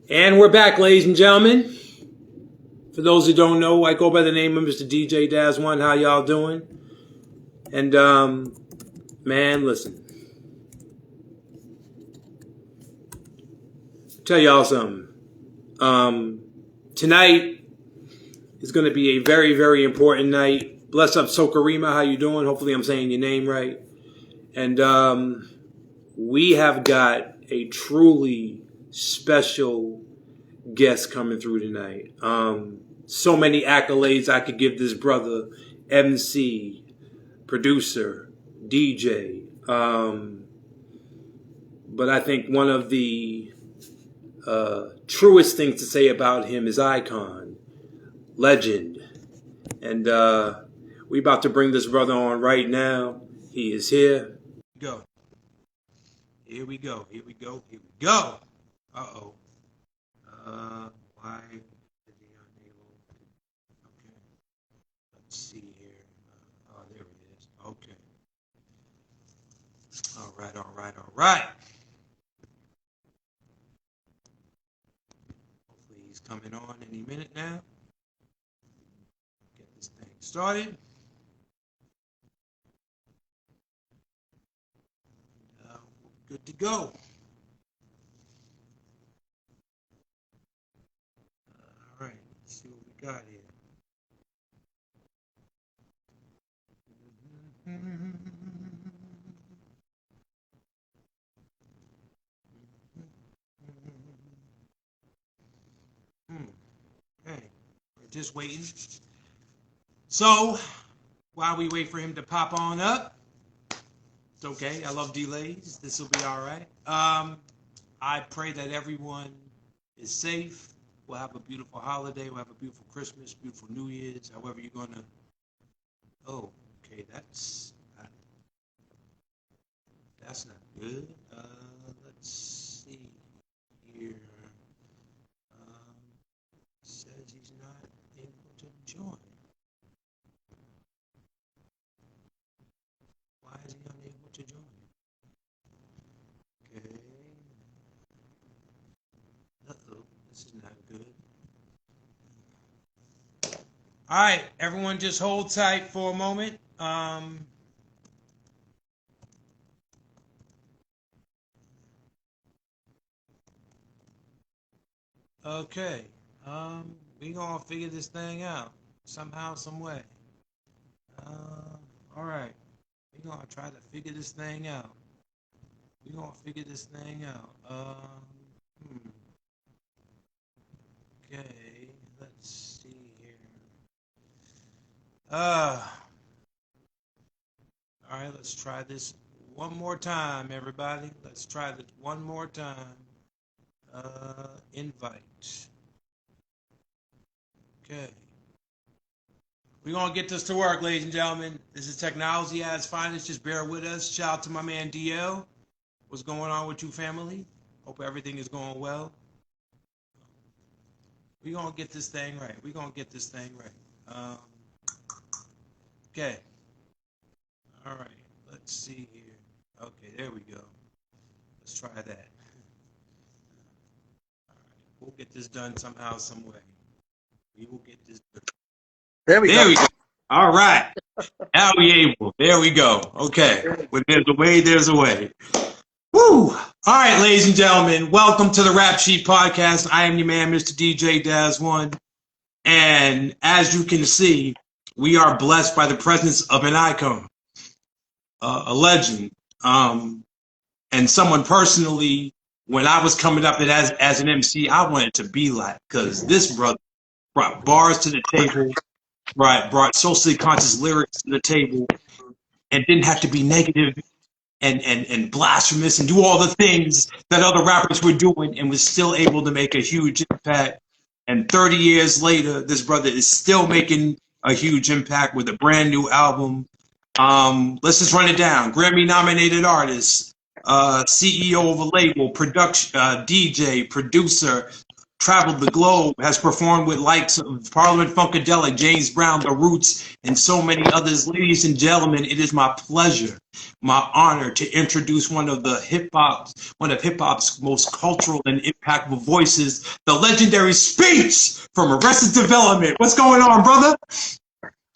And we're back, ladies and gentlemen. For those who don't know, I go by the name of Mr. DJ Daz One. How y'all doing? And man, listen. Tell y'all something. Tonight is going to be a very, very important night. Bless up, Sokarima. How you doing? Hopefully, I'm saying your name right. And we have got a truly special guest coming through tonight. So many accolades I could give this brother: MC, producer, DJ. But I think one of the truest things to say about him is icon, legend. And we about to bring this brother on right now. He is here. Go. Here we go. Here we go. Here we go. Uh-oh. Why is he unable? Okay. Let's see here. Oh, there it is. Okay. All right, all right, all right. Hopefully he's coming on any minute now. Get this thing started. Good to go. All right, let's see what we got here. Okay, we're just waiting. So, while we wait for him to pop on up, it's okay. I love delays. This will be all right. I pray that everyone is safe. We'll have a beautiful holiday. We'll have a beautiful Christmas, beautiful New Year's, however you're going to. Oh, okay, that's not good. Let's see here. Says he's not able to join. Why is he unable to join? Okay. Uh-oh, this is not good. All right, everyone just hold tight for a moment. Okay. We gonna figure this thing out somehow, some way. All right. We gonna try to figure this thing out. Okay. Let's see here. All right. Let's try this one more time, everybody. Let's try this one more time. Invite. Okay. We're going to get this to work, ladies and gentlemen. This is technology at its finest. Just bear with us. Shout out to my man DL. What's going on with you, family? Hope everything is going well. We're going to get this thing right. Okay. All right. Let's see here. Okay, there we go. Let's try that. All right. We'll get this done somehow, some way. We will get this done. There we go. All right. Now we able. There we go. Okay. When there's a way, there's a way. Woo! All right, ladies and gentlemen, welcome to the Rap Sheet Podcast. I am your man, Mr. DJ Daz One. And as you can see, we are blessed by the presence of an icon, a legend, and someone personally, when I was coming up as an MC, I wanted to be like, because this brother brought bars to the table, brought socially conscious lyrics to the table, and didn't have to be negative and blasphemous and do all the things that other rappers were doing, and was still able to make a huge impact. And 30 years later, this brother is still making a huge impact with a brand new album. Let's just run it down. Grammy-nominated artist, CEO of a label, DJ, producer, traveled the globe, has performed with likes of Parliament Funkadelic, James Brown, The Roots, and so many others. Ladies and gentlemen, it is my pleasure, my honor to introduce one of hip hop's most cultural and impactful voices, the legendary Speech from Arrested Development. What's going on, brother?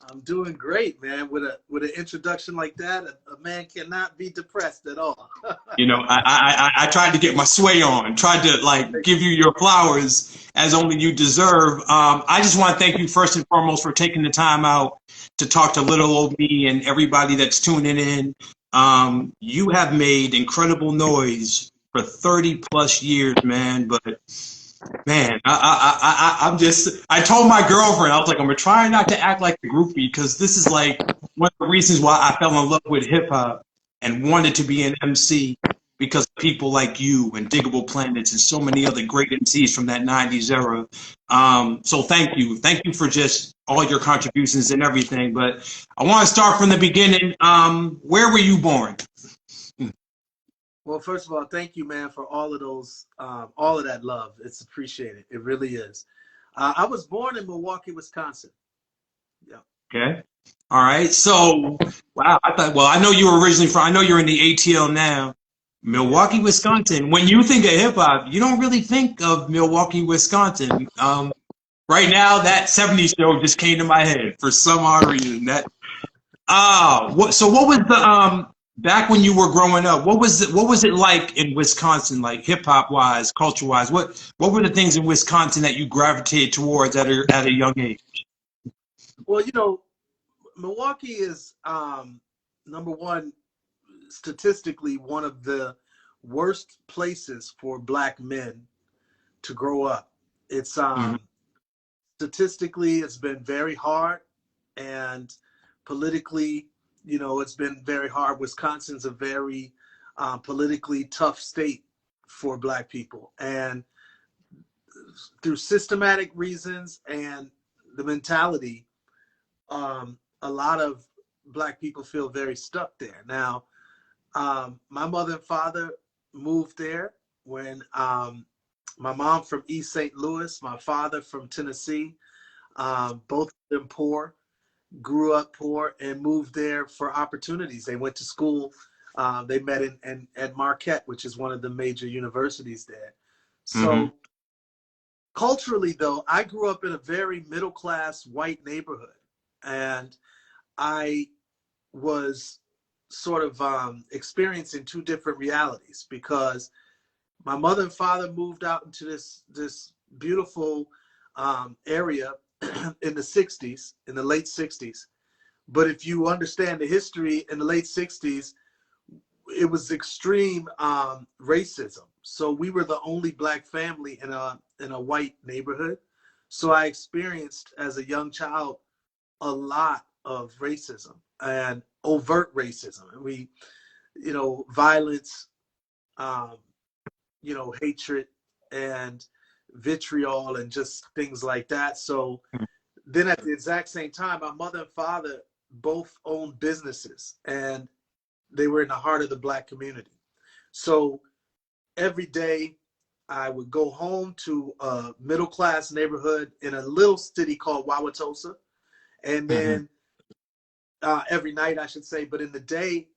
I'm doing great, man. With an introduction like that, a man cannot be depressed at all. You know, I tried to get my sway on, tried to like give you your flowers as only you deserve. I just want to thank you first and foremost for taking the time out to talk to little old me and everybody that's tuning in. You have made incredible noise for 30 plus years, man. But man, I told my girlfriend, I was like, I'm gonna try not to act like a groupie because this is like one of the reasons why I fell in love with hip hop and wanted to be an MC because of people like you and Diggable Planets and so many other great MCs from that 90s era. So thank you. Thank you for just all your contributions and everything. But I want to start from the beginning. Where were you born? Well, first of all, thank you, man, for all of those, all of that love. It's appreciated. It really is. I was born in Milwaukee, Wisconsin. Yeah. Okay. All right. So, wow. I know you were originally from, I know you're in the ATL now. Milwaukee, Wisconsin. When you think of hip hop, you don't really think of Milwaukee, Wisconsin. Right now, that 70s show just came to my head for some odd reason. So what was the, back when you were growing up, what was it like in Wisconsin, like hip hop wise, culture wise? What were the things in Wisconsin that you gravitated towards at a young age? Well, you know, Milwaukee is number one, statistically, one of the worst places for Black men to grow up. It's statistically, it's been very hard, and politically, you know, it's been very hard. Wisconsin's a very politically tough state for Black people, and through systematic reasons and the mentality, a lot of Black people feel very stuck there. Now, my mother and father moved there when my mom from East St. Louis, my father from Tennessee, both of them poor, grew up poor and moved there for opportunities. They went to school. They met at Marquette, which is one of the major universities there. So culturally, though, I grew up in a very middle-class white neighborhood, and I was sort of experiencing two different realities because my mother and father moved out into this beautiful area in the 60s, in the late 60s. But if you understand the history in the late 60s, it was extreme racism. So we were the only Black family in a white neighborhood. So I experienced as a young child a lot of racism and overt racism. And we, you know, violence, you know, hatred and vitriol and just things like that. So then at the exact same time, my mother and father both owned businesses, and they were in the heart of the Black community. So every day I would go home to a middle-class neighborhood in a little city called Wauwatosa. And then every night, I should say, but in the day,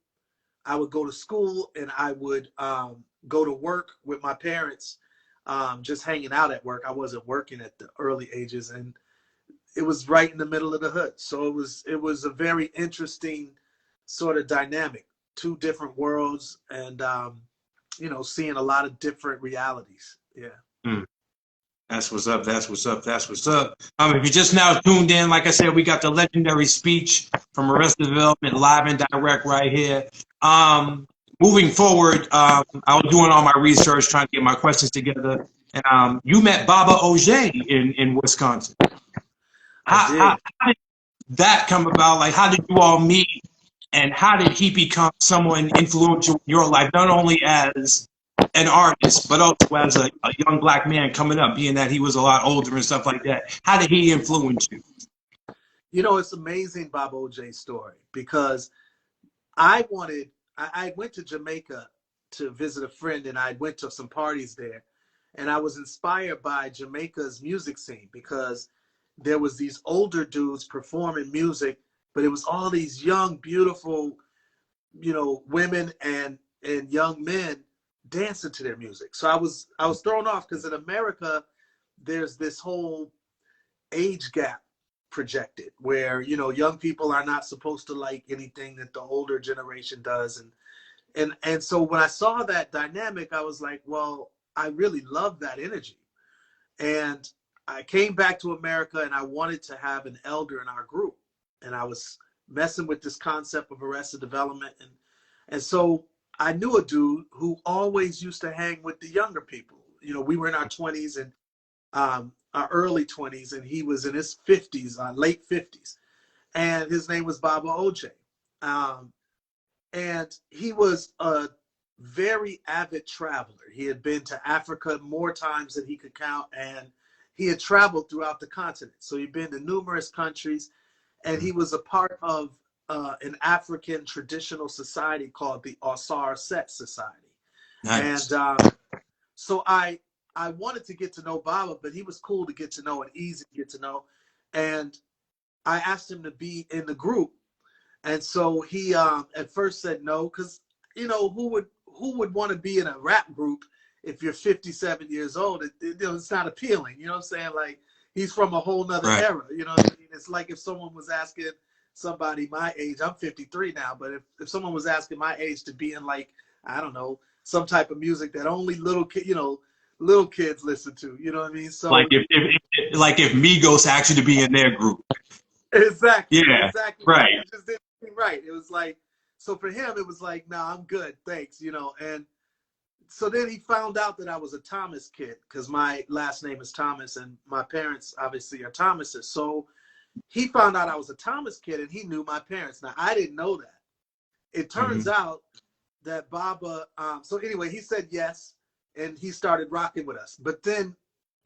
I would go to school and I would go to work with my parents, just hanging out at work. I wasn't working at the early ages, and it was right in the middle of the hood. So it was a very interesting sort of dynamic, two different worlds, and you know, seeing a lot of different realities. Yeah. That's what's up. That's what's up. That's what's up. If you just now tuned in, like I said, we got the legendary Speech from Arrested Development live and direct right here. Moving forward, I was doing all my research, trying to get my questions together, and you met Baba Oje in Wisconsin. How did that come about? Like, how did you all meet, and how did he become someone influential in your life, not only as an artist, but also as a young Black man coming up, being that he was a lot older and stuff like that? How did he influence you? You know, it's amazing, Bob OJ's story, because I went to Jamaica to visit a friend, and I went to some parties there. And I was inspired by Jamaica's music scene because there was these older dudes performing music, but it was all these young, beautiful, women and young men dancing to their music. So I was thrown off because in America, there's this whole age gap projected where, young people are not supposed to like anything that the older generation does. And so when I saw that dynamic, I was like, well, I really love that energy. And I came back to America and I wanted to have an elder in our group. And I was messing with this concept of arrested development. And so I knew a dude who always used to hang with the younger people. We were in our 20s and our early 20s, and he was in his 50s, late 50s. And his name was Baba OJ. And he was a very avid traveler. He had been to Africa more times than he could count, and he had traveled throughout the continent. So he'd been to numerous countries, and he was a part of an African traditional society called the Osar Set Society. Nice. And so I wanted to get to know Baba, but he was cool to get to know and easy to get to know. And I asked him to be in the group. And so he at first said no, because, who would want to be in a rap group if you're 57 years old? It's not appealing. You know what I'm saying? Like, he's from a whole nother era. You know what I mean? It's like if someone was asking somebody my age, I'm 53 now, but if someone was asking my age to be in, like, I don't know, some type of music that only little kids listen to, you know what I mean? So like if Migos asked you to be in their group. Exactly. Yeah. Exactly. Right. It just didn't seem right. It was like, so for him, it was like, nah, I'm good, thanks, And so then he found out that I was a Thomas kid because my last name is Thomas and my parents obviously are Thomases. So he found out I was a Thomas kid and he knew my parents. Now, I didn't know that. It turns out that Baba, so anyway, he said yes, and he started rocking with us. But then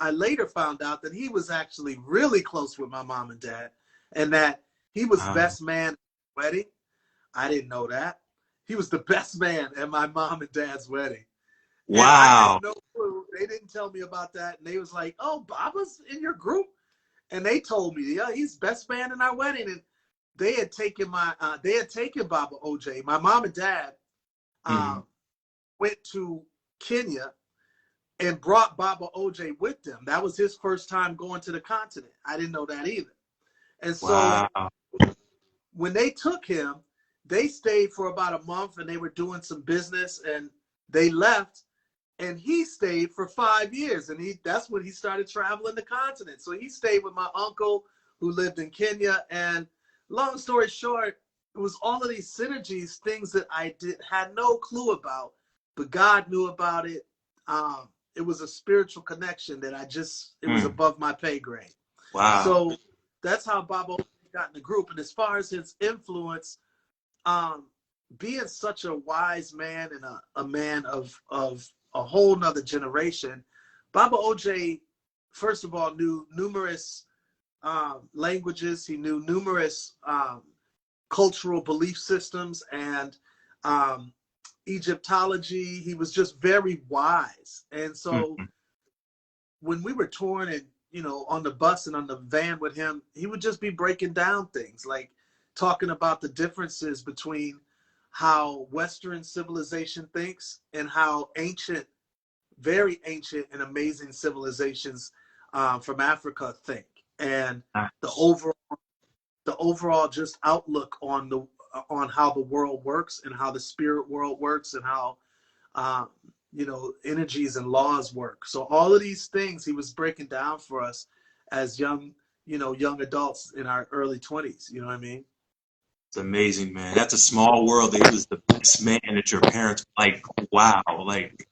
I later found out that he was actually really close with my mom and dad, and that he was best man at the wedding. I didn't know that. He was the best man at my mom and dad's wedding. Wow. And I had no clue. They didn't tell me about that. And they was like, oh, Baba's in your group? And they told me, yeah, he's best man in our wedding. And they had taken Baba OJ. My mom and dad went to Kenya and brought Baba OJ with them. That was his first time going to the continent. I didn't know that either. And so when they took him, they stayed for about a month and they were doing some business and they left, and he stayed for 5 years. And that's when he started traveling the continent. So he stayed with my uncle who lived in Kenya. And long story short, it was all of these synergies, things that I had no clue about, but God knew about it. It was a spiritual connection that it was above my pay grade. Wow. So that's how Baba got in the group. And as far as his influence, being such a wise man and a man of a whole nother generation, Baba OJ, first of all, knew numerous languages. He knew numerous cultural belief systems and Egyptology. He was just very wise. And so when we were touring and, on the bus and on the van with him, he would just be breaking down things, like talking about the differences between how Western civilization thinks and how ancient, very ancient and amazing civilizations from Africa think. And the overall just outlook on how the world works and how the spirit world works and how energies and laws work. So all of these things he was breaking down for us as young adults in our early 20s. You know what I mean? It's amazing, man. That's a small world. He was the best man at your parents. Like, wow. Like,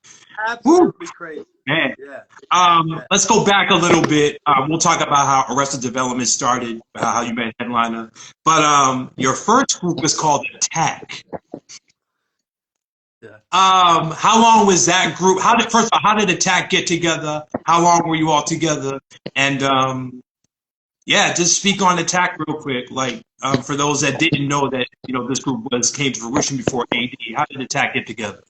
absolutely crazy. Man. Yeah. Let's go back a little bit. We'll talk about how Arrested Development started, how you met Headliner. But your first group was called Attack. Yeah. How long was that group? How did Attack get together? How long were you all together? And just speak on Attack real quick. Like, for those that didn't know that, this group came to fruition before AD. How did Attack get together?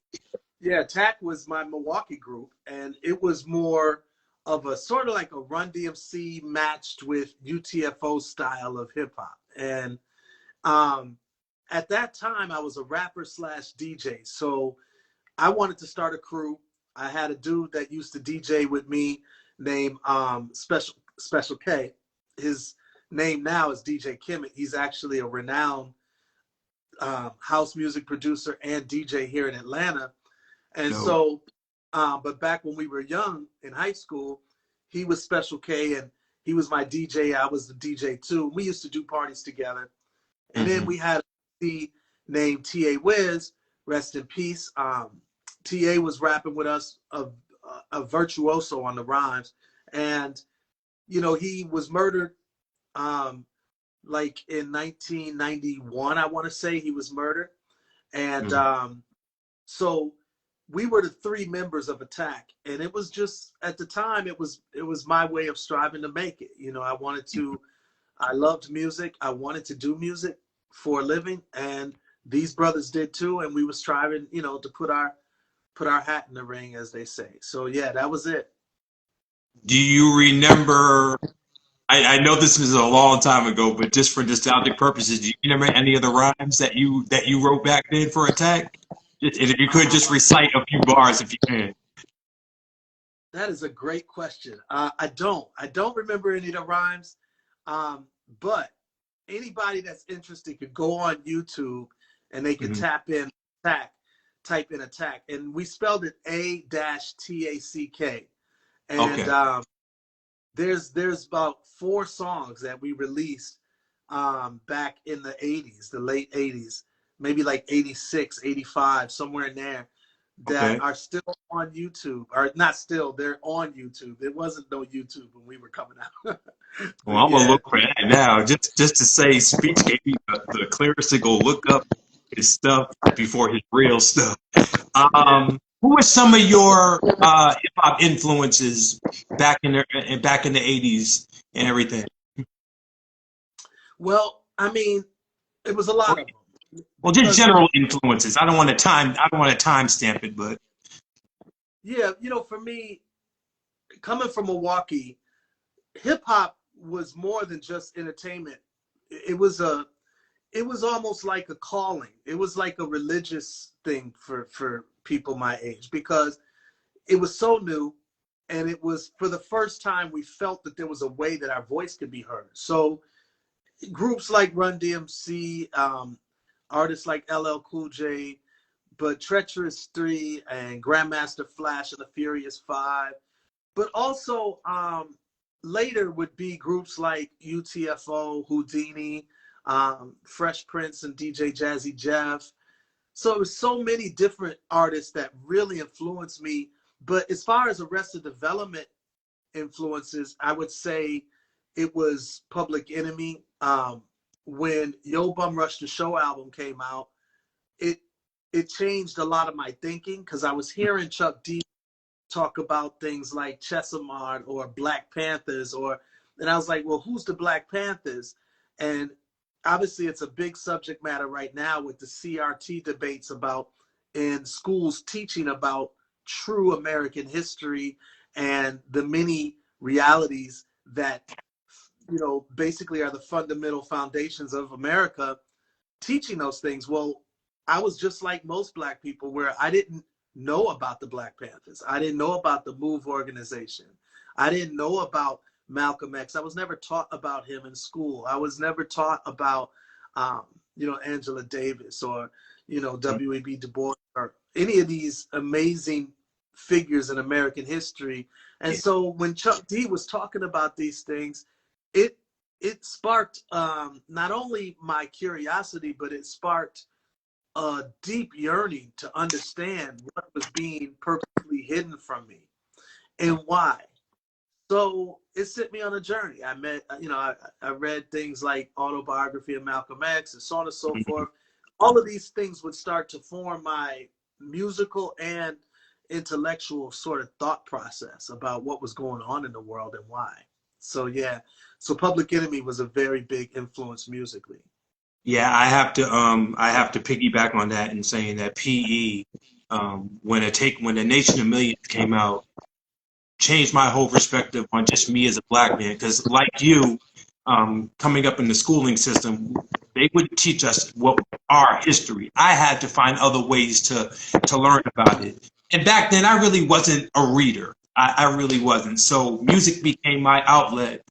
Yeah, Attack was my Milwaukee group, and it was more of a sort of like a Run DMC matched with UTFO style of hip hop. And um, at that time, I was a rapper slash DJ, so I wanted to start a crew. I had a dude that used to DJ with me named Special K. His name now is DJ Kimmett. He's actually a renowned house music producer and DJ here in Atlanta. And No. so, but back when we were young in high school, he was Special K and he was my DJ. I was the DJ too. We used to do parties together. And then we had a D named T.A. Wiz, rest in peace. T.A. was rapping with us, a virtuoso on the rhymes. And, you know, he was murdered like in 1991, I want to say he was murdered. And so we were the three members of Attack, and it was just at the time it was my way of striving to make it. You know, I loved music. I wanted to do music for a living, and these brothers did too. And we were striving, you know, to put our hat in the ring, as they say. So yeah, that was it. Do you remember? I know this was a long time ago, but just for nostalgic purposes, do you remember any of the rhymes that you wrote back then for Attack? If you could just recite a few bars, if you can. That is a great question. I don't remember any of the rhymes, but anybody that's interested could go on YouTube and they can type in Attack, and we spelled it A-T-A-C-K. And there's about 4 songs that we released back in the 80s, the late 80s, maybe like 86, 85, somewhere in there, that are still on YouTube, or not still, they're on YouTube. There wasn't no YouTube when we were coming out. Well, I'm gonna look for that now, just to say, Speech gave me the clearest to go look up his stuff before his real stuff. Who were some of your hip hop influences back in the '80s and everything? Well, I mean, it was a lot of them. Well, just general influences. I don't want to timestamp it, but yeah, you know, for me, coming from Milwaukee, hip hop was more than just entertainment. It was almost like a calling. It was like a religious thing for people my age, because it was so new, and it was for the first time we felt that there was a way that our voice could be heard. So groups like Run DMC, artists like LL Cool J, but Treacherous 3 and Grandmaster Flash and the Furious 5, but also later would be groups like UTFO, Houdini, Fresh Prince and DJ Jazzy Jeff. So it was so many different artists that really influenced me. But as far as Arrested Development influences, I would say it was Public Enemy. When Yo Bum Rush the Show album came out, it changed a lot of my thinking, because I was hearing Chuck D talk about things like Chesimard or Black Panthers, and I was like, well, who's the Black Panthers? And obviously it's a big subject matter right now with the CRT debates about in schools teaching about true American history and the many realities that, you know, basically are the fundamental foundations of America, teaching those things. Well, I was just like most Black people, where I didn't know about the Black Panthers. I didn't know about the MOVE organization. I didn't know about Malcolm X. I was never taught about him in school. I was never taught about, you know, Angela Davis or, you know, W.E.B. Du Bois or any of these amazing figures in American history. And so when Chuck D was talking about these things, it sparked not only my curiosity, but it sparked a deep yearning to understand what was being purposely hidden from me and why. So it set me on a journey. I met, you know, I read things like Autobiography of Malcolm X and so on and so forth. All of these things would start to form my musical and intellectual sort of thought process about what was going on in the world and why. So yeah, so Public Enemy was a very big influence musically. yeah, I have to piggyback on that and saying that PE when the Nation of Millions came out, changed my whole perspective on just me as a black man. Because like you, coming up in the schooling system, they wouldn't teach us what our history. I had to find other ways to learn about it. And back then, I really wasn't a reader. I really wasn't. So music became my outlet,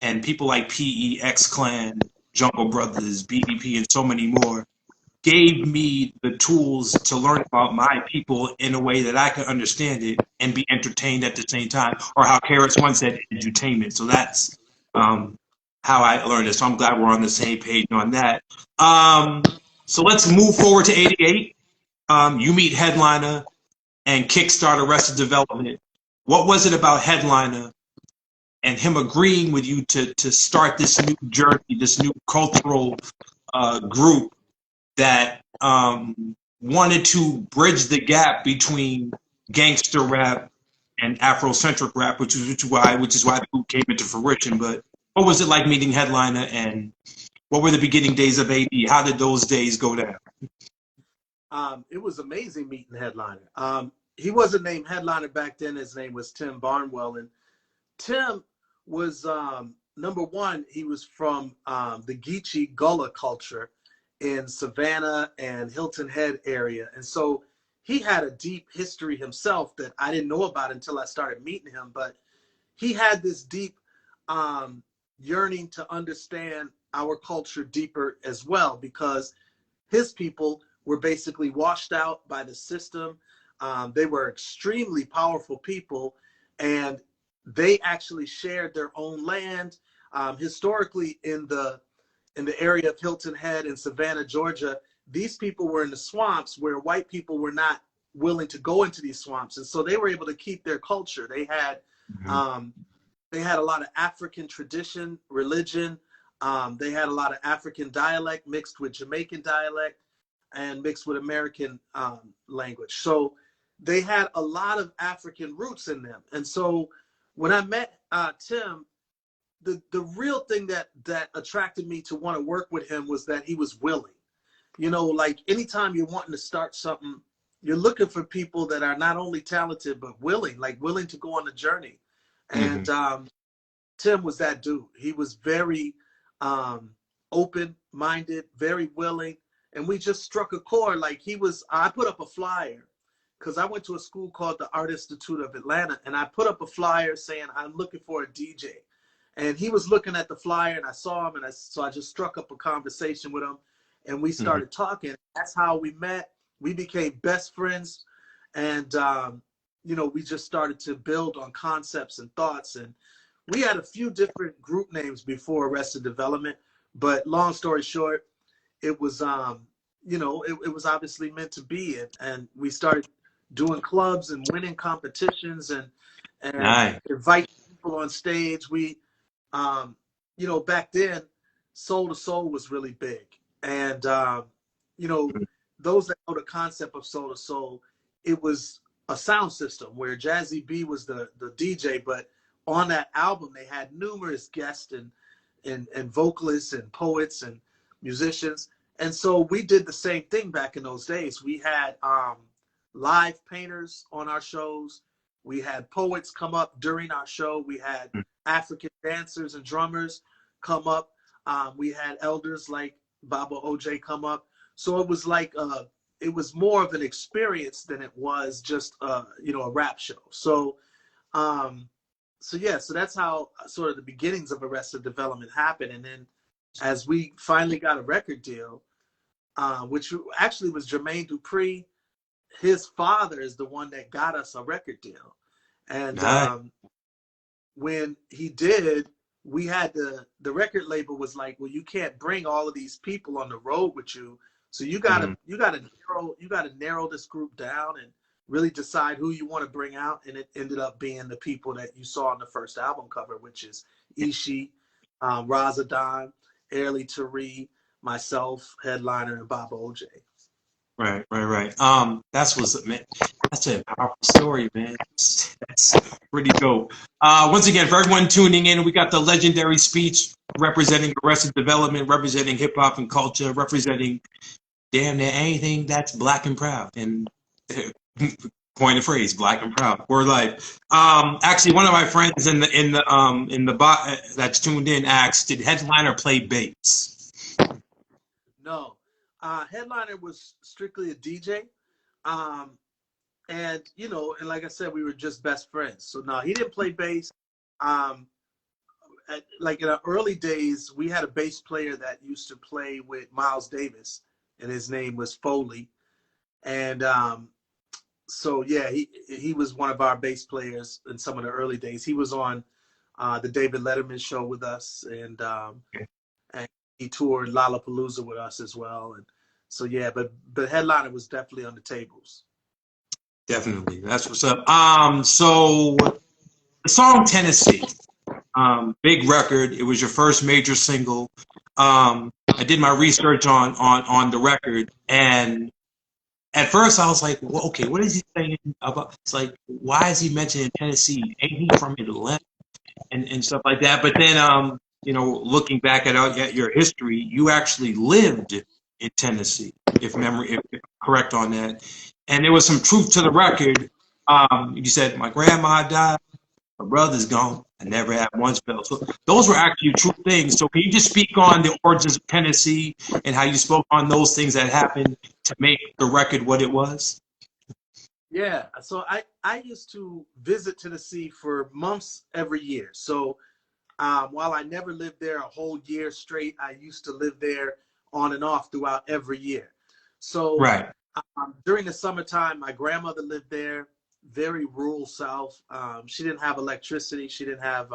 and people like PE, X Clan, Jungle Brothers, BDP, and so many more gave me the tools to learn about my people in a way that I could understand it and be entertained at the same time, or how Karis once said, edutainment. So that's how I learned it. So I'm glad we're on the same page on that. So let's move forward to 88. You meet Headliner and kickstart Arrested Development. What was it about Headliner and him agreeing with you to start this new journey, this new cultural group that wanted to bridge the gap between gangster rap and Afrocentric rap, which is why the group came into fruition? But what was it like meeting Headliner, and what were the beginning days of AD? How did those days go down? It was amazing meeting Headliner. He wasn't named Headliner back then. His name was Tim Barnwell. And Tim was, number one, he was from the Geechee Gullah culture in Savannah and Hilton Head area. And so he had a deep history himself that I didn't know about until I started meeting him. But he had this deep yearning to understand our culture deeper as well, because his people were basically washed out by the system. They were extremely powerful people, and they actually shared their own land. Historically, in the area of Hilton Head in Savannah, Georgia, these people were in the swamps where white people were not willing to go into these swamps, and so they were able to keep their culture. They had a lot of African tradition, religion. They had a lot of African dialect mixed with Jamaican dialect and mixed with American language. So they had a lot of African roots in them. And so when I met Tim, the real thing that attracted me to want to work with him was that he was willing. You know, like anytime you're wanting to start something, you're looking for people that are not only talented, but willing to go on the journey. And Tim was that dude. He was very open-minded, very willing. And we just struck a chord. Like I put up a flyer because I went to a school called the Art Institute of Atlanta, and I put up a flyer saying, I'm looking for a DJ. And he was looking at the flyer, and I saw him, and so I just struck up a conversation with him, and we started talking. That's how we met. We became best friends, and we just started to build on concepts and thoughts. And we had a few different group names before Arrested Development, but long story short, it was it was obviously meant to be, and we started doing clubs and winning competitions and Nice. inviting people on stage. We back then, Soul to Soul was really big, and those that know the concept of Soul to Soul, it was a sound system where Jazzy B was the DJ, but on that album they had numerous guests and vocalists and poets and musicians. And so we did the same thing back in those days. We had live painters on our shows. We had poets come up during our show. We had African dancers and drummers come up. We had elders like Baba OJ come up. So it was like it was more of an experience than it was just a rap show. So so that's how sort of the beginnings of Arrested Development happened. And then as we finally got a record deal, which actually was Jermaine Dupri, his father is the one that got us a record deal. And when he did, we had the record label was like, well, you can't bring all of these people on the road with you. So you gotta narrow this group down and really decide who you want to bring out. And it ended up being the people that you saw on the first album cover, which is Ishi, Razadon, Airly Tari, myself, Headliner, and Baba OJ. Right. That's a powerful story, man. That's pretty dope. Once again, for everyone tuning in, we got the legendary speech representing Arrested Development, representing hip hop and culture, representing damn near anything that's black and proud. And Point of phrase, black and proud. Word life. Actually, one of my friends in the bot that's tuned in asked, did Headliner play bass? No. Headliner was strictly a DJ. Um, and, you know, and like I said, we were just best friends. So, no, he didn't play bass. Um, like in the early days, we had a bass player that used to play with Miles Davis, and his name was Foley. And so, yeah, he was one of our bass players in some of the early days. He was on the David Letterman show with us, and he toured Lollapalooza with us as well. And so, yeah, but Headliner was definitely on the tables. Definitely. That's what's up. So the song Tennessee, big record. It was your first major single. I did my research on the record, and at first I was like, well, okay, what is he saying about? It's like, why is he mentioning Tennessee? Ain't he from Atlanta and stuff like that? But then, you know, looking back at your history, you actually lived in Tennessee, if correct on that. And there was some truth to the record. You said my grandma died, my brother's gone. I never had one spell. So those were actually true things. So can you just speak on the origins of Tennessee and how you spoke on those things that happened to make the record what it was? Yeah, so I used to visit Tennessee for months every year. So while I never lived there a whole year straight, I used to live there on and off throughout every year. So Right. during the summertime, my grandmother lived there, very rural South. She didn't have electricity. She didn't have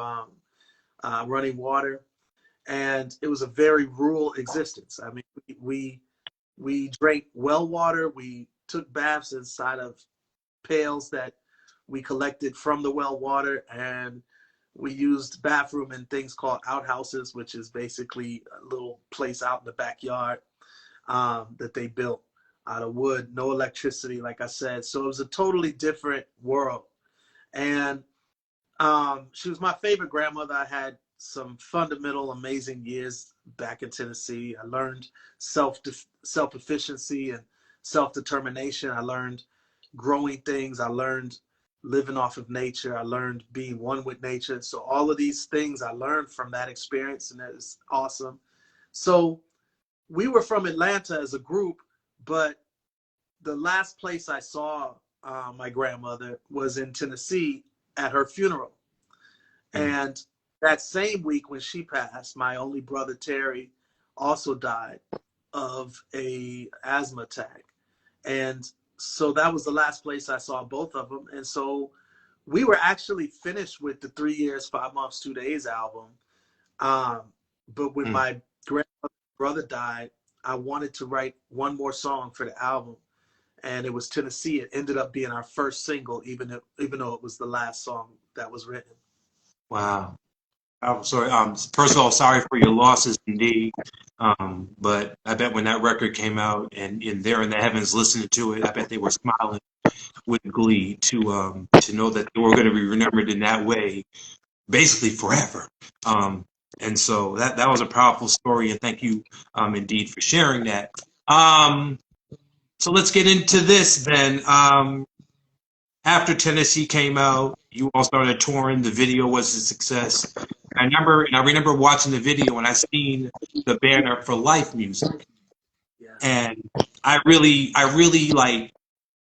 running water. And it was a very rural existence. I mean, we drank well water. We took baths inside of pails that we collected from the well water, and we used bathroom in things called outhouses, which is basically a little place out in the backyard that they built out of wood. No electricity, like I said. So it was a totally different world. And she was my favorite grandmother. I had some fundamental, amazing years back in Tennessee. I learned self-efficiency and self-determination. I learned growing things. I learned living off of nature. I learned being one with nature. So all of these things I learned from that experience, and it was awesome. So we were from Atlanta as a group, but the last place I saw my grandmother was in Tennessee at her funeral. And that same week when she passed, my only brother Terry also died of a asthma attack. And so that was the last place I saw both of them. And so we were actually finished with the 3 Years, 5 Months, 2 Days album. But when my brother died, I wanted to write one more song for the album. And it was Tennessee. It ended up being our first single, even though it was the last song that was written. Wow. I'm sorry. First of all, sorry for your losses, indeed. But I bet when that record came out and there in the heavens listening to it, I bet they were smiling with glee to know that they were going to be remembered in that way, basically forever. And so that was a powerful story, and thank you indeed for sharing that. So let's get into this then. After Tennessee came out, you all started touring. The video was a success. I remember watching the video and I seen the banner for Life Music, Yes. and I really like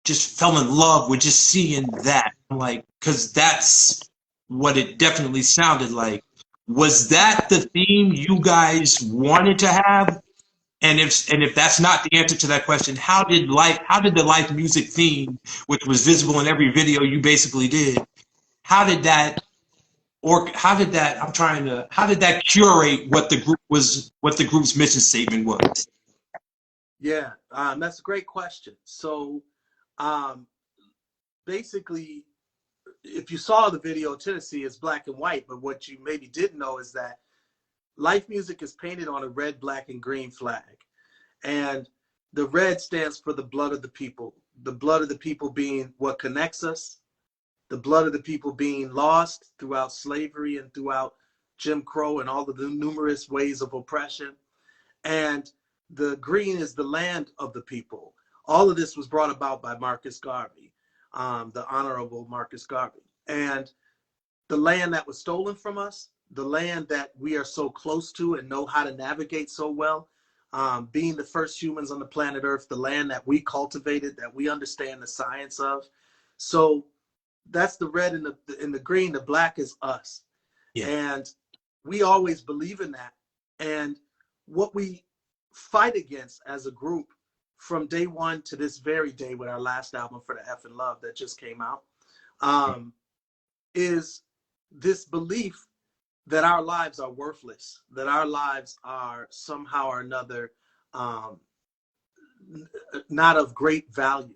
just fell in love with just seeing that. I'm like, because that's what it definitely sounded like. Was that the theme you guys wanted to have? And if that's not the answer to that question, how did the Life Music theme, which was visible in every video you basically did, how did that how did that curate what the group's mission statement was? Yeah, that's a great question. So um, basically, if you saw the video, Tennessee is black and white, but what you maybe didn't know is that Life Music is painted on a red, black, and green flag. And the red stands for the blood of the people. The blood of the people being what connects us, the blood of the people being lost throughout slavery and throughout Jim Crow and all of the numerous ways of oppression. And the green is the land of the people. All of this was brought about by Marcus Garvey. the Honorable Marcus Garvey. And the land that was stolen from us, the land that we are so close to and know how to navigate so well, being the first humans on the planet Earth, the land that we cultivated, that we understand the science of. So that's the red and the green. The black is us. Yeah. And we always believe in that. And what we fight against as a group from day one to this very day with our last album, For the F and Love, that just came out, is this belief that our lives are worthless, that our lives are somehow or another not of great value.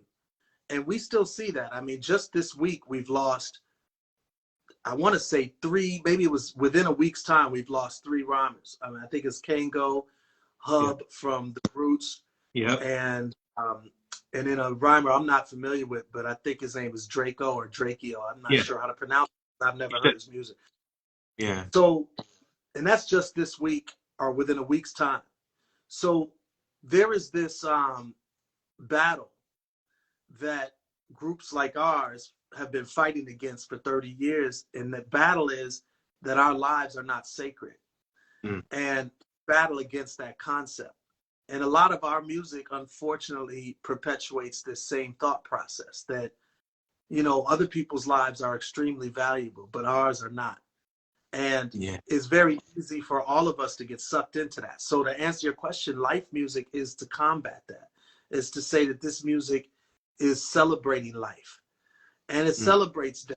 And we still see that. I mean, just this week, we've lost, I want to say 3, maybe it was within a week's time, we've lost 3 rhymers. I mean, I think it's Kane, Hub from The Roots, and then a rhymer I'm not familiar with, but I think his name is Draco or Drakeo. I'm not sure how to pronounce it. I've never heard his music. Yeah. So, and that's just this week or within a week's time. So there is this battle that groups like ours have been fighting against for 30 years. And the battle is that our lives are not sacred. And battle against that concept. And a lot of our music, unfortunately, perpetuates this same thought process that, you know, other people's lives are extremely valuable, but ours are not. And it's very easy for all of us to get sucked into that. So to answer your question, life music is to combat that, is to say that this music is celebrating life. And it celebrates death,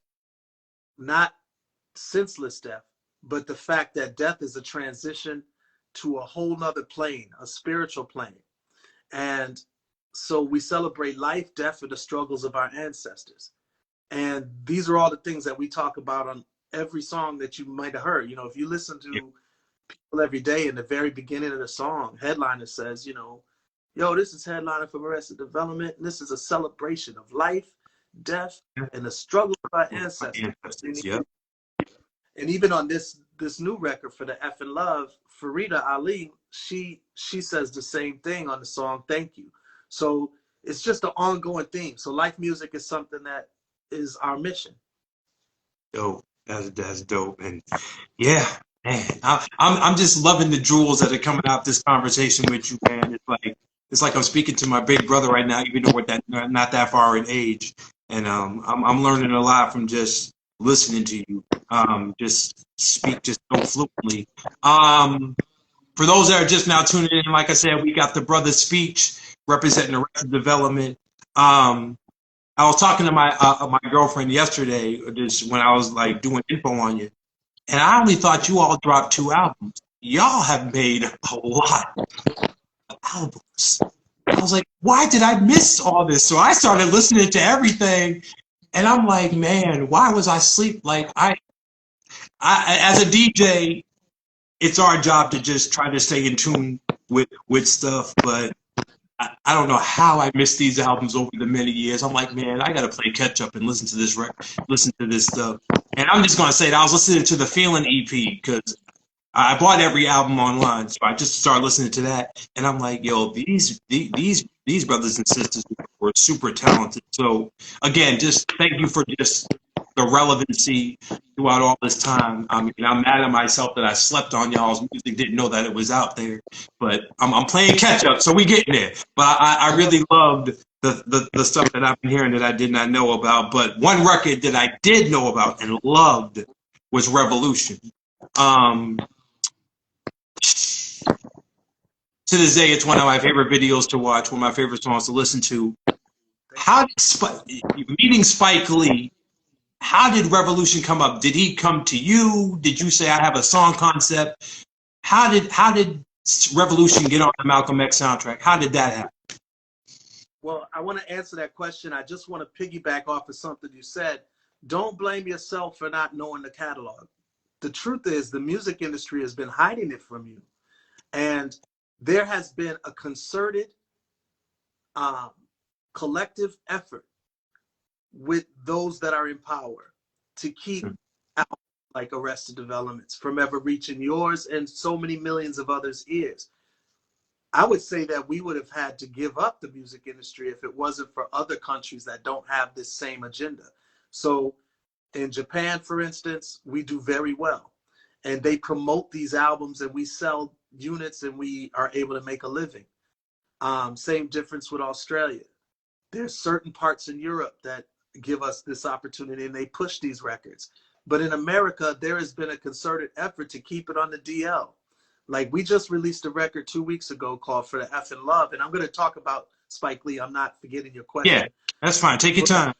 not senseless death, but the fact that death is a transition to a whole nother plane, a spiritual plane. And so we celebrate life, death, and the struggles of our ancestors. And these are all the things that we talk about on every song that you might have heard. You know, if you listen to people every day, in the very beginning of the song, headliner says, you know, yo, this is headliner from Arrested Development, and this is a celebration of life, death, and the struggle of our ancestors. And even on this new record, For the F and Love, Farida Ali, she says the same thing on the song Thank You. So it's just an ongoing theme. So life music is something that is our mission. Dope. That's dope. And yeah, man, I'm just loving the jewels that are coming out this conversation with you, man. It's like I'm speaking to my big brother right now, even though we're not that far in age. And I'm learning a lot from just listening to you. Just speak just so fluently. For those that are just now tuning in, like I said, we got the brother speech representing Arrested Development. I was talking to my girlfriend yesterday, just when I was like doing info on you, and I only thought you all dropped 2 albums. Y'all have made a lot of albums. I was like, why did I miss all this? So I started listening to everything, and I'm like, man, why was I asleep? Like I as a DJ, it's our job to just try to stay in tune with stuff, but I don't know how I missed these albums over the many years. I'm like, man, I got to play catch up and listen to this listen to this stuff. And I'm just going to say that I was listening to the Feeling EP because I bought every album online, so I just started listening to that. And I'm like, yo, these brothers and sisters were super talented. So again, just thank you for just the relevancy throughout all this time. I mean, I'm mad at myself that I slept on y'all's music, didn't know that it was out there. But I'm playing catch up, so we getting there. But I really loved the stuff that I've been hearing that I did not know about. But one record that I did know about and loved was Revolution. To this day, it's one of my favorite videos to watch, one of my favorite songs to listen to. How did meeting Spike Lee, how did Revolution come up? Did he come to you? Did you say I have a song concept? How did Revolution get on the Malcolm X soundtrack? How did that happen? Well, I want to answer that question. I just want to piggyback off of something you said. Don't blame yourself for not knowing the catalog. The truth is the music industry has been hiding it from you. And there has been a concerted collective effort with those that are in power to keep out like Arrested Developments from ever reaching yours and so many millions of others' ears. I would say that we would have had to give up the music industry if it wasn't for other countries that don't have this same agenda. So in Japan, for instance, we do very well. And they promote these albums and we sell units and we are able to make a living. Same difference with Australia. There's certain parts in Europe that give us this opportunity and they push these records. But in America, there has been a concerted effort to keep it on the DL. Like we just released a record 2 weeks ago called For the F in Love. And I'm going to talk about Spike Lee. I'm not forgetting your question. Yeah, that's fine. Take your time.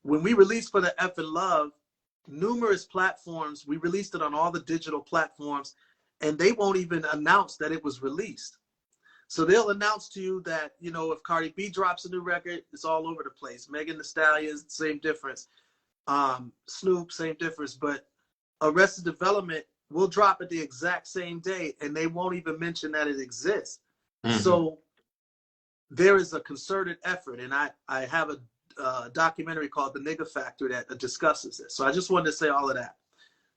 When we released For the F in Love, numerous platforms, we released it on all the digital platforms, and they won't even announce that it was released. So they'll announce to you that, you know, if Cardi B drops a new record, it's all over the place. Megan Thee Stallion, same difference. Snoop, same difference. But Arrested Development will drop it the exact same day, and they won't even mention that it exists. So there is a concerted effort, and I have a documentary called The Nigga Factor that discusses this. So I just wanted to say all of that.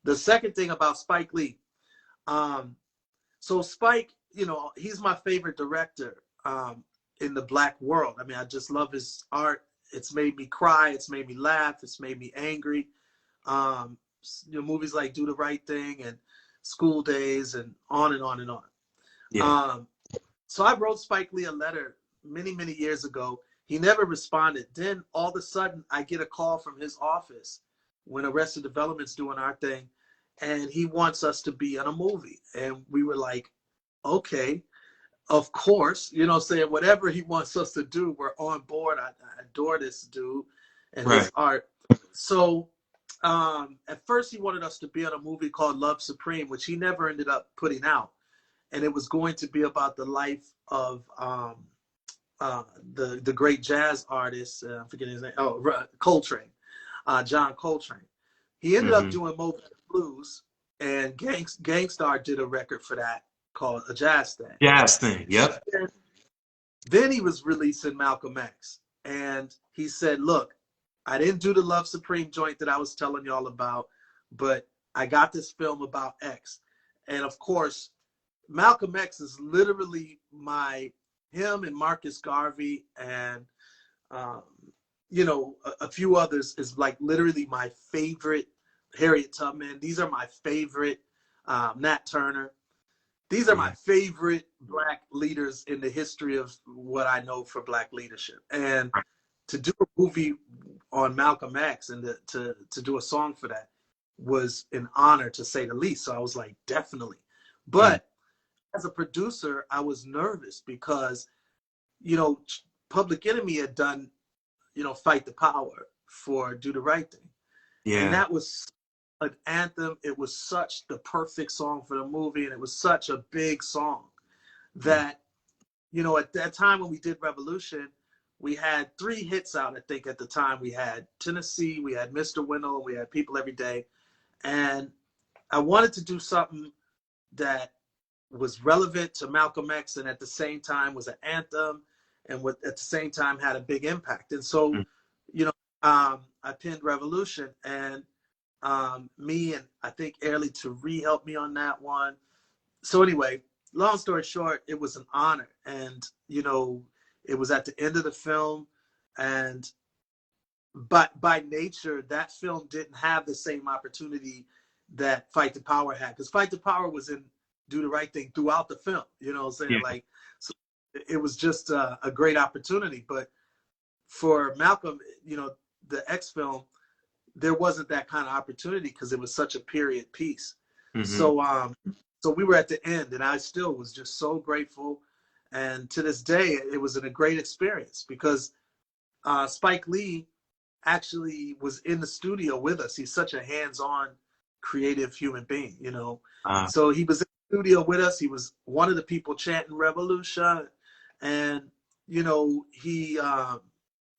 The second thing about Spike Lee. So Spike, you know, he's my favorite director in the Black world. I mean, I just love his art. It's made me cry. It's made me laugh. It's made me angry. You know, movies like Do the Right Thing and School Days and on and on and on. Yeah. So I wrote Spike Lee a letter many, many years ago. He never responded. Then all of a sudden, I get a call from his office when Arrested Development's doing our thing, and he wants us to be in a movie. And we were like, okay, of course, you know, saying whatever he wants us to do, we're on board. I adore this dude and his art. So at first he wanted us to be on a movie called Love Supreme, which he never ended up putting out. And it was going to be about the life of the great jazz artist, I'm forgetting his name, Coltrane, John Coltrane. He ended up doing Mo Blues, and Gangstar did a record for that called A Jazz Thing. Jazz Thing, yep. Then he was releasing Malcolm X, and he said, look, I didn't do the Love Supreme joint that I was telling y'all about, but I got this film about X. And of course, Malcolm X is literally him and Marcus Garvey and, you know, a few others is like literally my favorite. Harriet Tubman. These are my favorite. Nat Turner. These are my favorite Black leaders in the history of what I know for Black leadership. And to do a movie on Malcolm X and to do a song for that was an honor, to say the least. So I was like, definitely. But as a producer, I was nervous because, you know, Public Enemy had done, you know, Fight the Power for Do the Right Thing. Yeah. And that was an anthem. It was such the perfect song for the movie, and it was such a big song that, you know, at that time when we did Revolution, we had 3 hits out, I think, at the time. We had Tennessee, we had Mr. Wendell, and we had People Every Day. And I wanted to do something that was relevant to Malcolm X and at the same time was an anthem and at the same time had a big impact. And so, you know, I pinned Revolution, and me and I think Airly Tari helped me on that one. So anyway, long story short, it was an honor. And, you know, it was at the end of the film. And by nature, that film didn't have the same opportunity that Fight the Power had. Because Fight the Power was in Do the Right Thing throughout the film. You know what I'm saying? Yeah. Like, so it was just a great opportunity. But for Malcolm, you know, the X film, there wasn't that kind of opportunity because it was such a period piece. So we were at the end, and I still was just so grateful. And to this day, it was a great experience because Spike Lee actually was in the studio with us. He's such a hands-on, creative human being, you know. So he was in the studio with us. He was one of the people chanting Revolution. And, you know,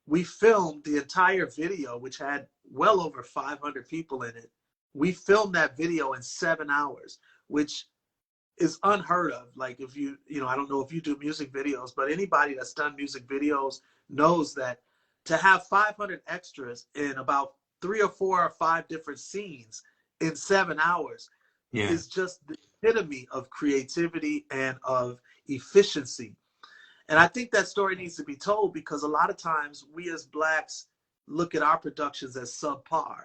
we filmed the entire video, which had well over 500 people in it. We filmed that video in 7 hours, which is unheard of. Like, if you know, I don't know if you do music videos, but anybody that's done music videos knows that to have 500 extras in about 3 or 4 or 5 different scenes in 7 hours is just the epitome of creativity and of efficiency. And I think that story needs to be told because a lot of times we as Blacks look at our productions as subpar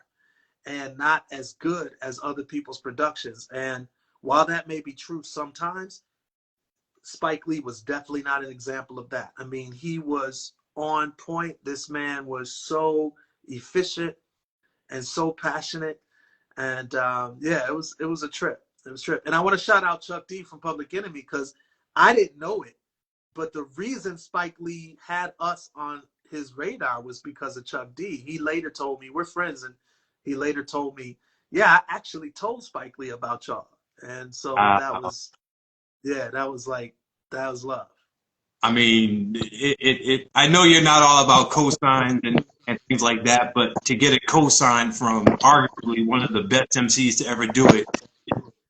and not as good as other people's productions. And while that may be true sometimes, Spike Lee was definitely not an example of that. I mean, he was on point. This man was so efficient and so passionate. And yeah, it was a trip. It was a trip. And I want to shout out Chuck D from Public Enemy because I didn't know it. But the reason Spike Lee had us on his radar was because of Chuck D. He later told me, we're friends, and he later told me, yeah, I actually told Spike Lee about y'all. And so that was, yeah, that was love. I mean, I know you're not all about cosigns and things like that, but to get a cosign from arguably one of the best MCs to ever do it,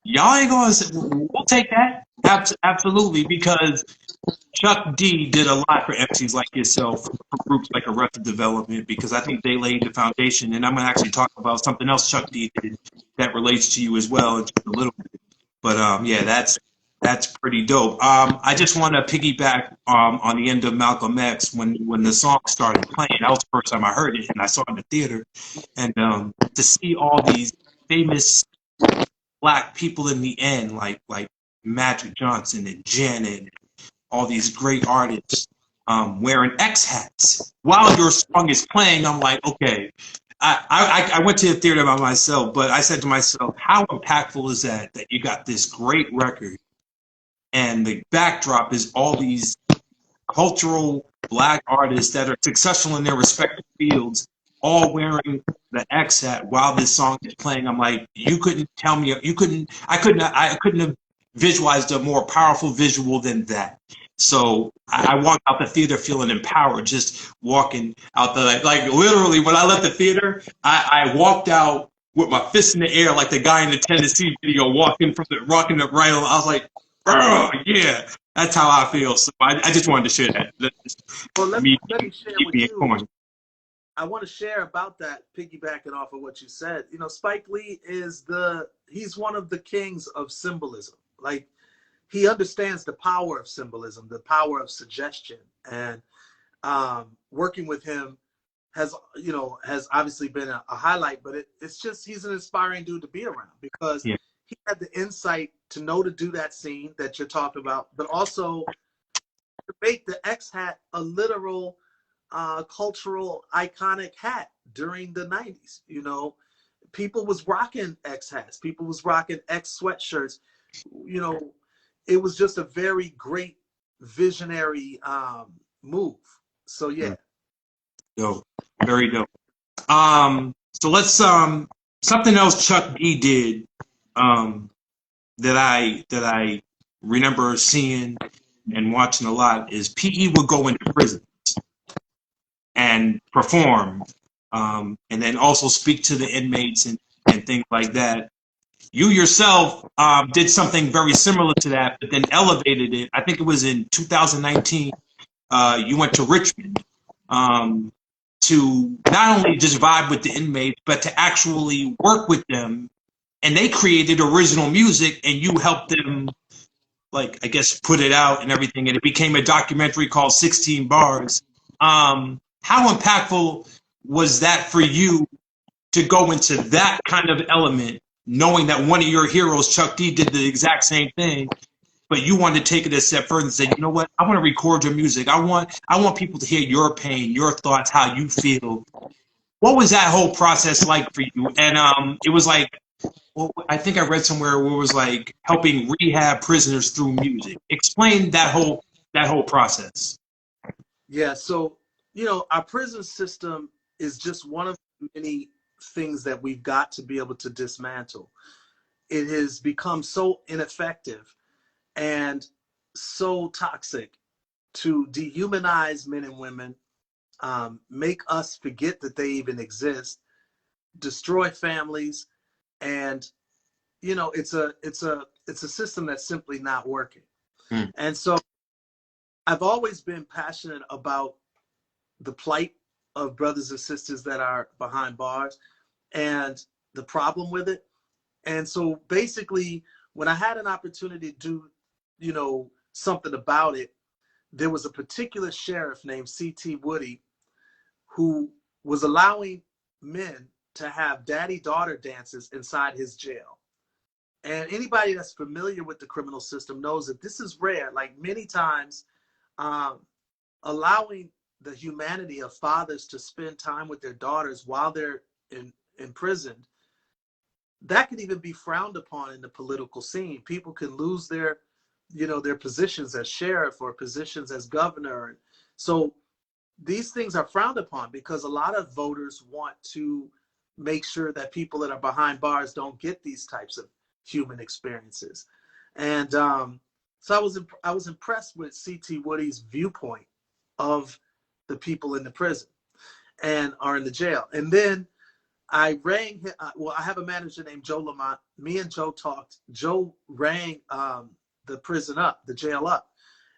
y'all ain't gonna say, we'll take that. Absolutely, because Chuck D did a lot for MCs like yourself, for groups like Arrested Development, because I think they laid the foundation. And I'm going to actually talk about something else Chuck D did that relates to you as well in just a little bit. But yeah, that's pretty dope. I just want to piggyback on the end of Malcolm X when the song started playing. That was the first time I heard it, and I saw it in the theater. And to see all these famous Black people in the end, like Magic Johnson and Janet, all these great artists wearing X hats while your song is playing. I'm like, okay. I went to the theater by myself, but I said to myself, how impactful is that you got this great record and the backdrop is all these cultural Black artists that are successful in their respective fields, all wearing the X hat while this song is playing. I'm like, you couldn't tell me, I couldn't have visualized a more powerful visual than that. So I walked out the theater feeling empowered, just walking out the, like literally when I left the theater, I walked out with my fist in the air like the guy in the Tennessee video walking rocking the right. I was like, oh yeah, that's how I feel. So I just wanted to share that. Well, let me share with you. I want to share about that, piggybacking off of what you said. You know, Spike Lee he's one of the kings of symbolism. Like, he understands the power of symbolism, the power of suggestion, and working with him has obviously been a highlight. But it's just, he's an inspiring dude to be around because he had the insight to know to do that scene that you're talking about, but also to make the X hat a literal cultural iconic hat during the 90s. You know, people was rocking X hats, people was rocking X sweatshirts. You know, it was just a very great visionary move. So yeah. Dope. Very dope. So let's something else Chuck D did that I remember seeing and watching a lot is PE would go into prison and perform, and then also speak to the inmates and things like that. You yourself did something very similar to that, but then elevated it. I think it was in 2019. You went to Richmond to not only just vibe with the inmates, but to actually work with them. And they created original music, and you helped them, like, I guess, put it out and everything. And it became a documentary called 16 Bars. How impactful was that for you to go into that kind of element, knowing that one of your heroes, Chuck D, did the exact same thing, but you wanted to take it a step further and say, you know what, I want to record your music. I want people to hear your pain, your thoughts, how you feel. What was that whole process like for you? And it was like, well, I think I read somewhere where it was like helping rehab prisoners through music. Explain that whole process. Yeah, so, you know, our prison system is just one of many things that we've got to be able to dismantle. It has become so ineffective and so toxic to dehumanize men and women, make us forget that they even exist, destroy families, and you know, it's a system that's simply not working. And so I've always been passionate about the plight of brothers and sisters that are behind bars and the problem with it. And so basically, when I had an opportunity to do, you know, something about it. There was a particular sheriff named C.T. Woody who was allowing men to have daddy-daughter dances inside his jail. And anybody that's familiar with the criminal system knows that this is rare. Like many times, allowing the humanity of fathers to spend time with their daughters while they're imprisoned, that could even be frowned upon in the political scene. People can lose their, their positions as sheriff or positions as governor. So these things are frowned upon because a lot of voters want to make sure that people that are behind bars don't get these types of human experiences. And so I was impressed with C.T. Woody's viewpoint of the people in the prison and are in the jail. And then I rang, I have a manager named Joe Lamont. Me and Joe talked. Joe rang the prison up, the jail up,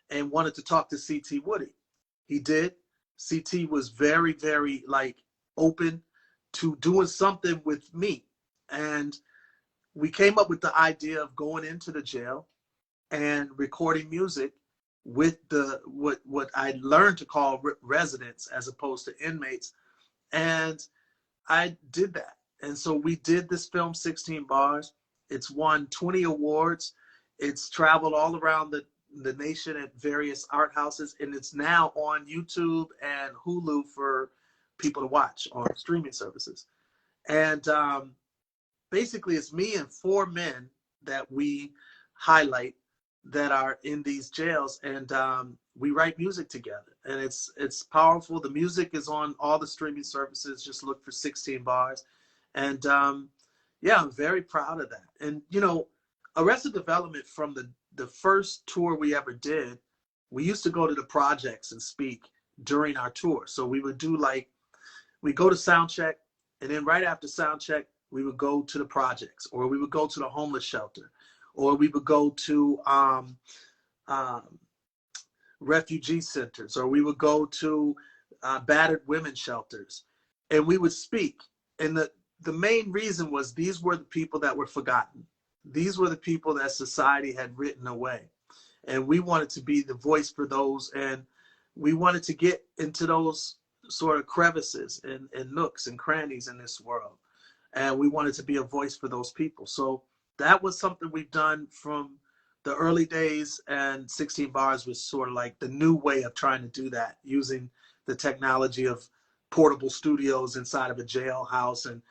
and wanted to talk to C.T. Woody. He did. C.T. was very, very open to doing something with me. And we came up with the idea of going into the jail and recording music with what I learned to call residents as opposed to inmates. And I did that. And so we did this film, 16 Bars. It's won 20 awards. It's traveled all around the nation at various art houses. And it's now on YouTube and Hulu for people to watch on streaming services. And basically, it's me and 4 men that we highlight that are in these jails, and we write music together, and it's powerful. The music is on all the streaming services. Just look for 16 Bars, and yeah, I'm very proud of that. And Arrested Development, from the first tour we ever did, we used to go to the projects and speak during our tour. So we would do we go to sound check, and then right after sound check, we would go to the projects, or we would go to the homeless shelter, or we would go to refugee centers, or we would go to battered women's shelters, and we would speak. And the main reason was these were the people that were forgotten. These were the people that society had written away. And we wanted to be the voice for those, and we wanted to get into those sort of crevices and nooks and crannies in this world. And we wanted to be a voice for those people. So that was something we've done from the early days, and 16 Bars was sort of like the new way of trying to do that, using the technology of portable studios inside of a jailhouse and,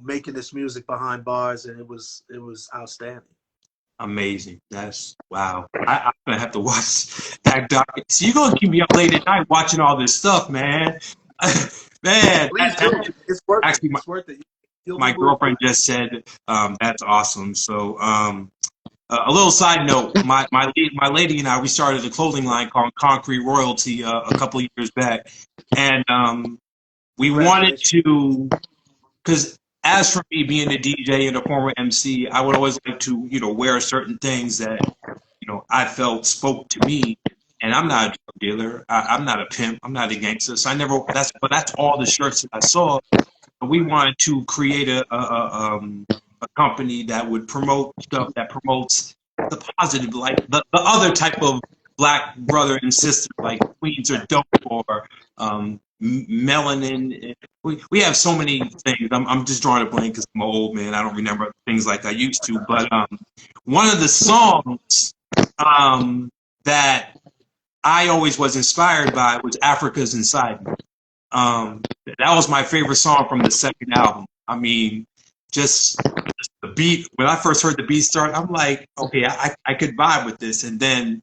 making this music behind bars. And it was outstanding. Amazing. That's wow. I'm gonna have to watch that doc. So you're gonna keep me up late at night watching all this stuff, man. Man, Please do. It's worth it. It's worth it. My girlfriend just said that's awesome. So a little side note, my lady and I, we started a clothing line called Concrete Royalty a couple of years back, and we wanted to, because as for me being a DJ and a former MC, I would always like to wear certain things that I felt spoke to me. And I'm not a drug dealer. I'm not a pimp. I'm not a gangster. So I never. That's all the shirts that I saw. We wanted to create a company that would promote stuff that promotes the positive, like the other type of black brother and sister, like Queens or Dope or Melanin. We have so many things. I'm just drawing a blank because I'm an old man. I don't remember things like I used to. But one of the songs that I always was inspired by was Africa's Inside Me. That was my favorite song from the second album. I mean, just the beat. When I first heard the beat start, I'm like, okay, I could vibe with this. And then,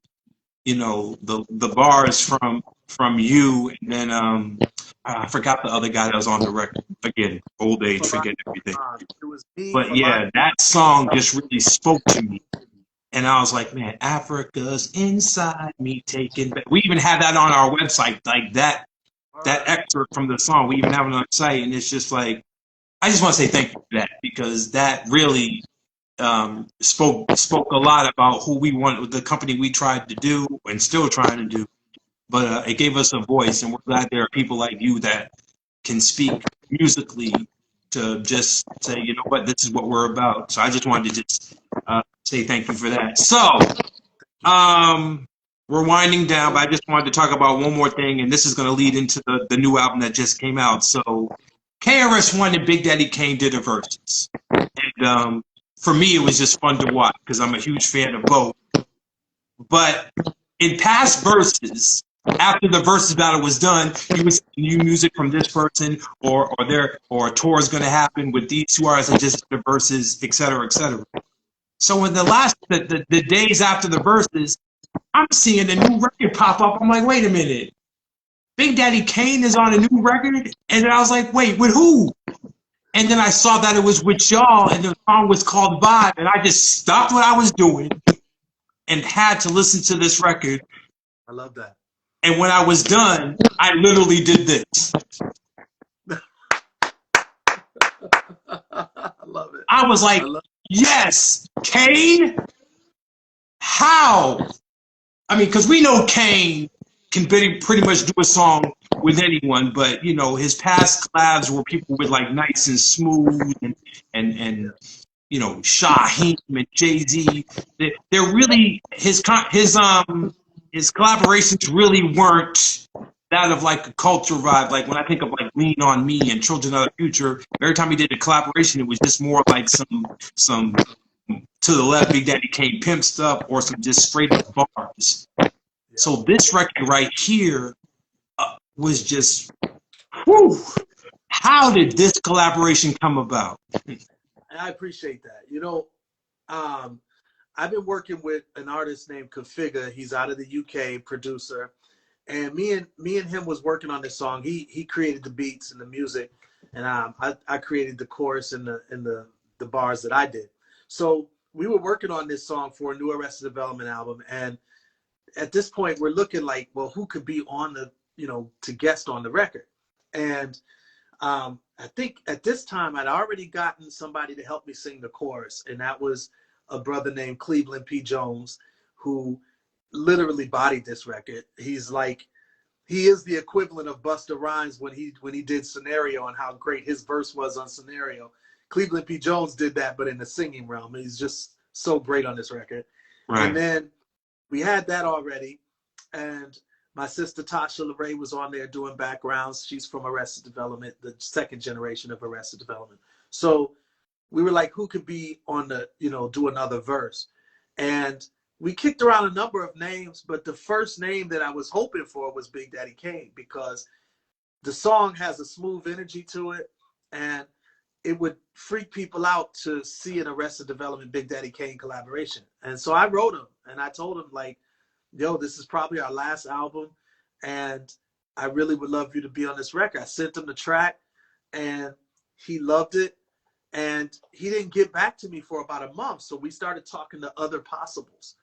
the bars from you, and then I forgot the other guy that was on the record. Again, old age, forget everything. But yeah, that song just really spoke to me. And I was like, man, Africa's inside me taking back. We even have that on our website, like that excerpt from the song. We even have it on our site, and it's just like, I just want to say thank you for that, because that really spoke a lot about who we wanted, the company we tried to do and still trying to do. But it gave us a voice, and we're glad there are people like you that can speak musically to just say, you know what, this is what we're about. So I just wanted to just say thank you for that. So we're winding down, but I just wanted to talk about one more thing, and this is going to lead into the new album that just came out. So, KRS-One and Big Daddy Kane did a verses, and for me, it was just fun to watch because I'm a huge fan of both. But in past verses, after the verses battle was done, you would see new music from this person, or a tour is going to happen with these two artists that just did the verses, et cetera, et cetera. So in the days after the verses, I'm seeing a new record pop up. I'm like, wait a minute. Big Daddy Kane is on a new record? And then I was like, wait, with who? And then I saw that it was with y'all, and the song was called Vibe, and I just stopped what I was doing and had to listen to this record. I love that. And when I was done, I literally did this. I love it. I was like, yes, Kane? How? I mean, because we know Kane can pretty much do a song with anyone, but, you know, his past collabs were people with, like, Nice and Smooth and you know, Shaheem and Jay-Z. They're really, his collaborations really weren't that of, like, a culture vibe. Like, when I think of, like, Lean on Me and Children of the Future, every time he did a collaboration, it was just more like some to the left Big Daddy Kane pimp stuff or some just straight up bars. So this record right here was just, whew, how did this collaboration come about? I appreciate that. You know, I've been working with an artist named Configure. He's out of the UK, producer, and me and him was working on this song. He created the beats and the music, and I created the chorus and the bars that I did. So we were working on this song for a new Arrested Development album, and at this point we're looking like, well, who could be on the, you know, to guest on the record? And I think at this time I'd already gotten somebody to help me sing the chorus, and that was a brother named Cleveland P. Jones, who literally bodied this record. He's like, he is the equivalent of Busta Rhymes when he did Scenario and how great his verse was on Scenario. Cleveland P. Jones did that, but in the singing realm. He's just so great on this record. Right. And then we had that already, and my sister Tasha LeRae was on there doing backgrounds. She's from Arrested Development, the second generation of Arrested Development. So we were like, who could be on the, you know, do another verse? And we kicked around a number of names, but the first name that I was hoping for was Big Daddy Kane, because the song has a smooth energy to it, and it would freak people out to see an Arrested Development Big Daddy Kane collaboration. And so I wrote him, and I told him, like, yo, this is probably our last album, and I really would love you to be on this record. I sent him the track, and he loved it, and he didn't get back to me for about a month, so we started talking to other possibles.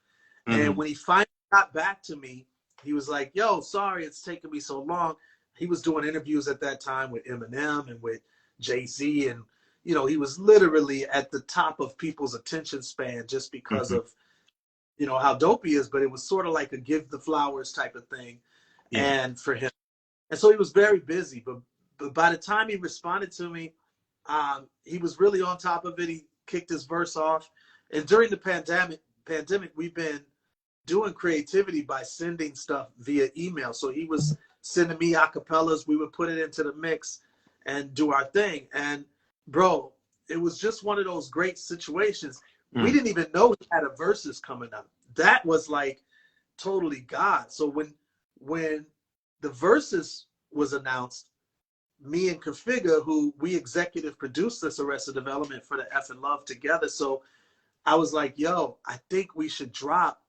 Mm-hmm. And when he finally got back to me, he was like, yo, sorry it's taken me so long. He was doing interviews at that time with Eminem and with Jay-Z, and, you know, he was literally at the top of people's attention span just because mm-hmm. of, you know, how dope he is, but it was sort of like a give the flowers type of thing. Yeah. And for him. And so he was very busy, but by the time he responded to me, he was really on top of it. He kicked his verse off. And during the pandemic, we've been doing creativity by sending stuff via email. So he was sending me acapellas. We would put it into the mix and do our thing. And bro, it was just one of those great situations. We didn't even know he had a verses coming up. That was like totally God. So when the verses was announced, me and Configure, who we executive produced this Arrested Development for the F and Love together. So I was like, yo, I think we should drop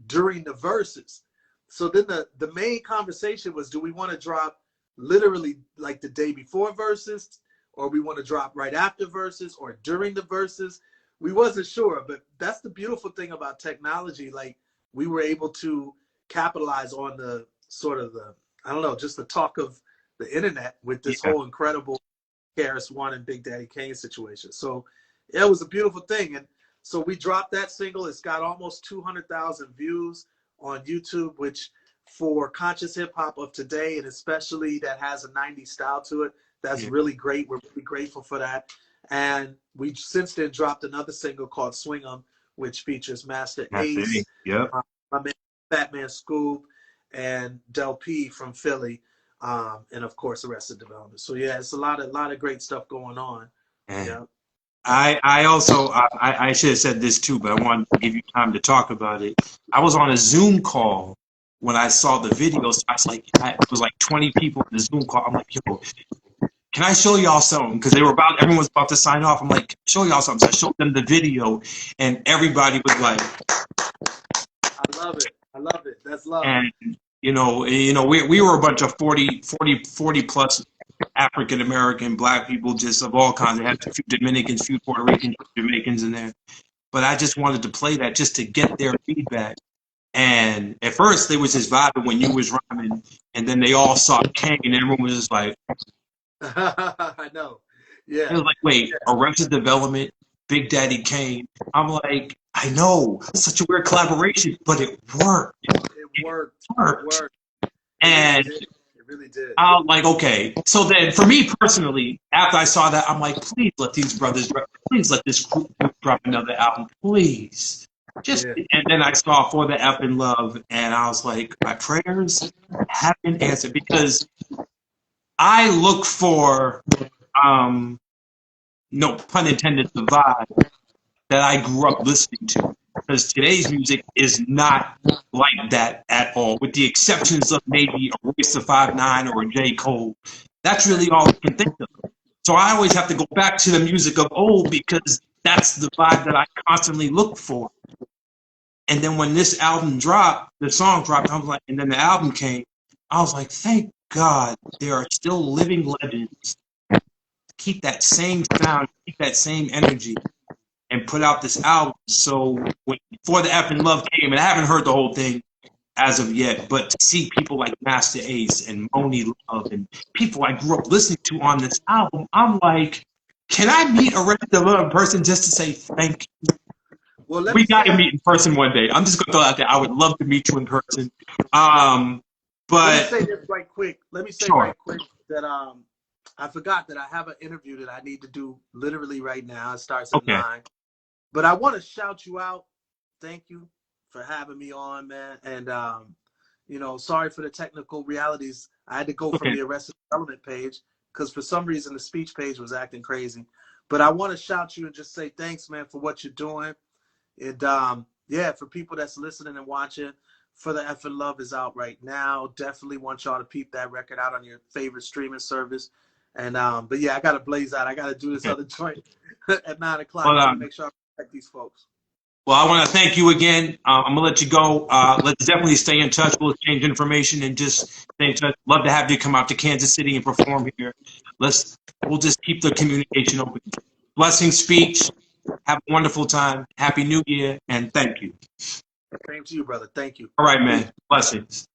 during the verses. So then the main conversation was, do we want to drop literally like the day before verses, or we want to drop right after verses, or during the verses? We wasn't sure, but that's the beautiful thing about technology. Like, we were able to capitalize on the sort of the, I don't know, just the talk of the internet with this whole incredible KRS-One and Big Daddy Kane situation. So it was a beautiful thing. And so we dropped that single. It's got almost 200,000 views on YouTube, which for conscious hip hop of today, and especially that has a 90s style to it, that's really great. We're really grateful for that. And we since then dropped another single called Swing 'Em, which features Master Ace. Yep. my man Fat Man Scoop and Del P from Philly, and of course Arrested Development. So yeah, it's a lot of great stuff going on. Yeah. I also I should have said this too, but I wanted to give you time to talk about it. I was on a Zoom call when I saw the videos. I was like, it was like 20 people in the Zoom call. I'm like, yo, can I show y'all something? Because everyone was about to sign off. I'm like, show y'all something. So I showed them the video, and everybody was like, I love it. I love it. That's love. And we were a bunch of 40 plus African American Black people, just of all kinds. They had a few Dominicans, a few Puerto Ricans, Jamaicans in there. But I just wanted to play that just to get their feedback. And at first they was just vibing when you was rhyming, and then they all saw Kane, and everyone was just like, I know. Yeah. It was like, wait, Arrested Development, Big Daddy Kane. I'm like, I know, such a weird collaboration, but it worked. It worked. And it really did. I was like, okay. So then, for me personally, after I saw that, I'm like, please let these brothers, please let this group drop another album, please. And then I saw For the F in Love, and I was like, my prayers have been answered, because I look for, no pun intended, the vibe that I grew up listening to. Because today's music is not like that at all, with the exceptions of maybe a Royce the 5'9" or a J. Cole. That's really all I can think of. So I always have to go back to the music of old, because that's the vibe that I constantly look for. And then when this album dropped, the song dropped, I was like, and then the album came, I was like, thank God there are still living legends. Keep that same sound, keep that same energy, and put out this album. So when For the F in Love came, and I haven't heard the whole thing as of yet, but to see people like Master Ace and Moni Love and people I grew up listening to on this album, I'm like, can I meet Arrested Development in person just to say thank you? Well, we got to meet in person one day. I'm just going to throw out there, I would love to meet you in person. But let me say this right quick. That I forgot that I have an interview that I need to do literally right now. It starts at 9. But I want to shout you out. Thank you for having me on, man. And, sorry for the technical realities. I had to go from the Arrested Development page because for some reason the speech page was acting crazy. But I want to shout you and just say thanks, man, for what you're doing. And, for people that's listening and watching, For the F in Love is out right now. Definitely want y'all to peep that record out on your favorite streaming service. And but yeah, I gotta blaze out. I gotta do this other joint at 9 o'clock to make sure I protect these folks. Well, I want to thank you again. I'm gonna let you go. Let's definitely stay in touch. We'll exchange information and just stay in touch. Love to have you come out to Kansas City and perform here. We'll just keep the communication open. Blessing speech. Have a wonderful time. Happy New Year, and thank you. Same to you, brother. Thank you. All right, man. Blessings.